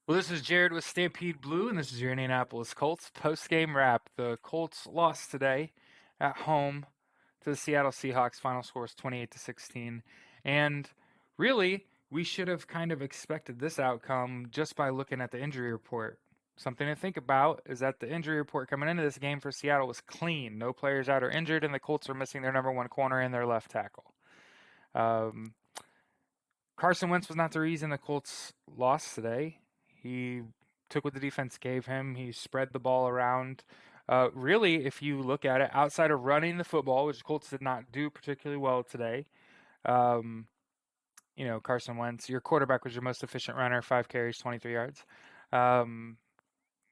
Well, this is Jared with Stampede Blue, and this is your Indianapolis Colts post-game wrap. The Colts lost today at home to the Seattle Seahawks. Final score is 28 to 16. And really, we should have kind of expected this outcome just by looking at the injury report. Something to think about is that the injury report coming into this game for Seattle was clean. No players out or injured, and the Colts are missing their number one corner and their left tackle. Um, Carson Wentz was not the reason the Colts lost today. He took what the defense gave him. He spread the ball around. Really, if you look at it, outside of running the football, which the Colts did not do particularly well today, um, Carson Wentz, your quarterback was your most efficient runner, 5 carries, 23 yards. Um,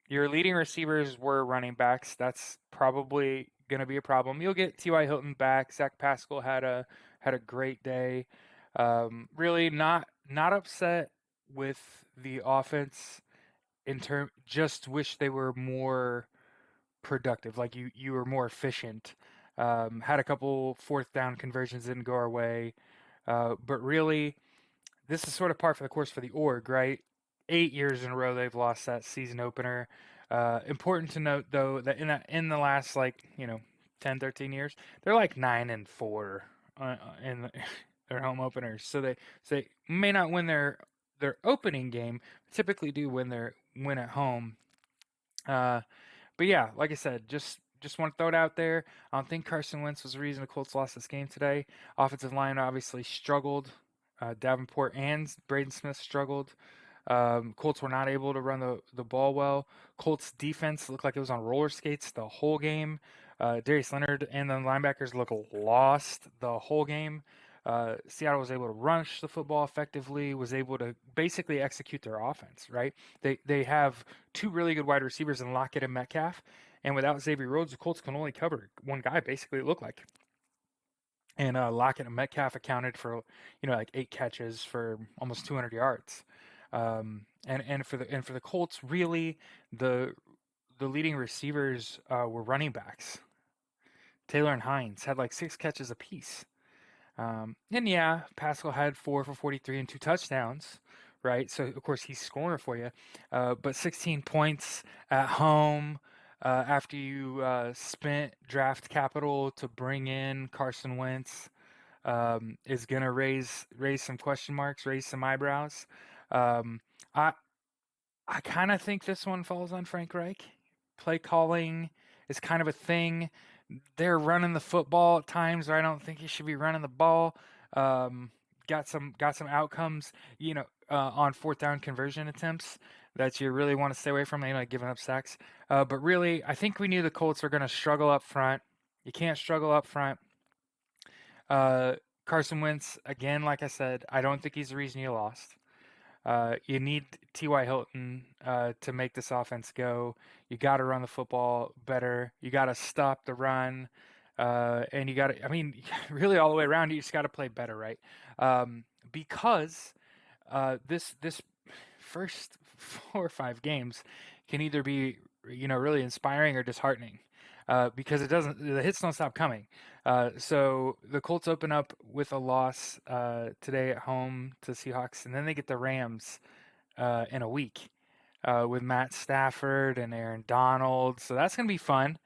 your leading receivers were running backs. That's probably going to be a problem. You'll get T.Y. Hilton back. Zach Pascal had a great day. Really not upset with the offense in term. Just wish they were more productive. Like you were more efficient. Had a couple fourth down conversions didn't go our way, but really this is sort of par for the course for the org, right? 8 years in a row they've lost that season opener. Important to note though that in the last 10, 13 years they're like 9-4 in their home openers. So they may not win their opening game, but typically do win at home. Uh, but yeah, like I said, just want to throw it out there. I don't think Carson Wentz was the reason the Colts lost this game today. Offensive line obviously struggled. Davenport and Braden Smith struggled. Colts were not able to run the ball well. Colts defense looked like it was on roller skates the whole game. Darius Leonard and the linebackers looked lost the whole game. Seattle was able to rush the football effectively, was able to basically execute their offense, right? They have two really good wide receivers in Lockett and Metcalf, and without Xavier Rhodes, the Colts can only cover one guy, basically, it looked like. And Lockett and Metcalf accounted for, like 8 catches for almost 200 yards. And for the Colts, really, the leading receivers were running backs. Taylor and Hines had like 6 catches apiece. And yeah, Pascal had 4 for 43 and 2 touchdowns, right? So of course he's scoring for you. But 16 points at home after you spent draft capital to bring in Carson Wentz is gonna raise some question marks, raise some eyebrows. Um, I I kind of think this one falls on Frank Reich. Play calling is kind of a thing. They're running the football at times where I don't think you should be running the ball. Um, got some outcomes, on fourth down conversion attempts that you really want to stay away from. Like giving up sacks. But really, I think we knew the Colts were going to struggle up front. You can't struggle up front. Uh, Carson Wentz, again, like I said, I don't think he's the reason you lost. You need T.Y. Hilton to make this offense go. You got to run the football better. You got to stop the run. And you got to, I mean, really all the way around, you just got to play better, right? Because this first 4 or 5 games can either be, really inspiring or disheartening. Because the hits don't stop coming. So the Colts open up with a loss today at home to the Seahawks, and then they get the Rams in a week with Matt Stafford and Aaron Donald. So that's gonna be fun.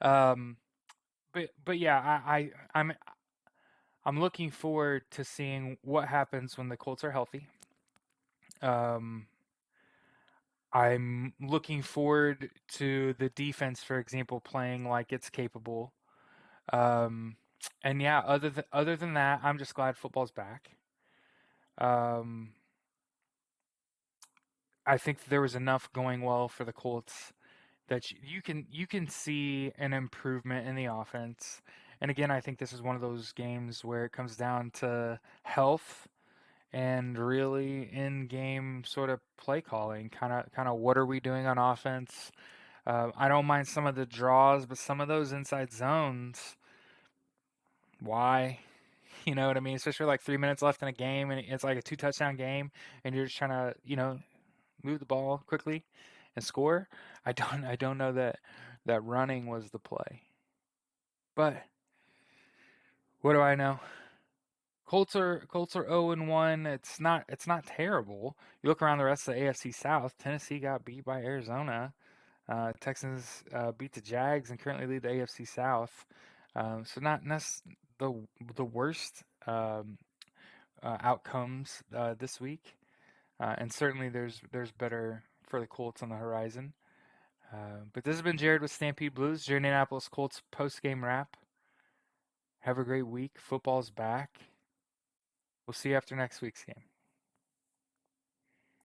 um, but yeah, I'm looking forward to seeing what happens when the Colts are healthy. Um, I'm looking forward to the defense, for example, playing like it's capable. Um, and yeah, other than that, I'm just glad football's back. Um, I think there was enough going well for the Colts that you can see an improvement in the offense. And again, I think this is one of those games where it comes down to health and really in-game sort of play calling. Kind of what are we doing on offense? I don't mind some of the draws, but some of those inside zones, why? You know what I mean? Especially like 3 minutes left in a game and it's like a two touchdown game and you're just trying to, move the ball quickly and score. I don't know that running was the play. But what do I know? Colts are 0-1. It's not terrible. You look around the rest of the AFC South. Tennessee got beat by Arizona. Texans beat the Jags and currently lead the AFC South. So not the the worst outcomes this week. And certainly there's better for the Colts on the horizon. But this has been Jared with Stampede Blues, your Indianapolis Colts post game wrap. Have a great week. Football's back. We'll see you after next week's game.